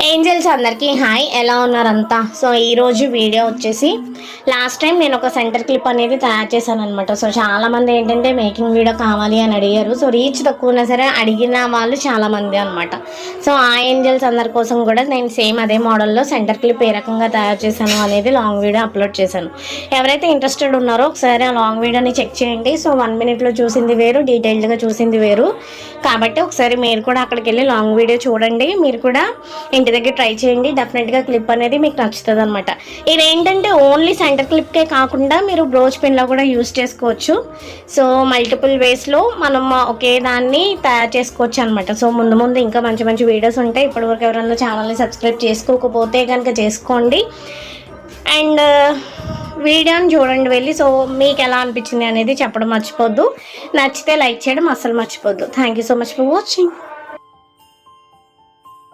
Angels అందరికీ hi, ఎలా ఉన్నారంతా? So ఈరోజు వీడియో వచ్చేసి లాస్ట్ టైం నేను ఒక సెంటర్ క్లిప్ అనేది తయారు చేశాను అనమాట. సో చాలామంది ఏంటంటే మేకింగ్ వీడియో కావాలి అని అడిగారు. సో రీచ్ తక్కువ ఉన్నా సరే అడిగిన వాళ్ళు చాలామంది అనమాట. సో ఆ ఏంజల్స్ అందరి కోసం కూడా నేను సేమ్ అదే మోడల్లో సెంటర్ క్లిప్ ఏ రకంగా తయారు చేశాను అనేది లాంగ్ వీడియో అప్లోడ్ చేశాను. ఎవరైతే ఇంట్రెస్టెడ్ ఉన్నారో ఒకసారి ఆ లాంగ్ వీడియోని చెక్ చేయండి. సో 1 minute చూసింది వేరు, డీటెయిల్డ్గా చూసింది వేరు. కాబట్టి ఒకసారి మీరు కూడా అక్కడికి వెళ్ళి లాంగ్ వీడియో చూడండి. మీరు కూడా ఇంటి దగ్గర ట్రై చేయండి. డెఫినెట్గా క్లిప్ అనేది మీకు నచ్చుతుంది అనమాట. ఇదేంటంటే ఓన్లీ సెంటర్ క్లిప్కే కాకుండా మీరు బ్రోచ్ పిన్లో కూడా యూస్ చేసుకోవచ్చు. సో మల్టిపుల్ వేస్లో మనం ఒకే దాన్ని తయారు చేసుకోవచ్చు అనమాట. సో ముందు ఇంకా మంచి మంచి వీడియోస్ ఉంటాయి. ఇప్పటివరకు ఎవరైనా ఛానల్ని సబ్స్క్రైబ్ చేసుకోకపోతే కనుక చేసుకోండి. అండ్ వీడియోని చూడండి వెళ్ళి. సో మీకు ఎలా అనిపించింది అనేది చెప్పడం మర్చిపోద్దు. నచ్చితే లైక్ చేయడం అస్సలు మర్చిపోద్దు. Thank you so much for watching.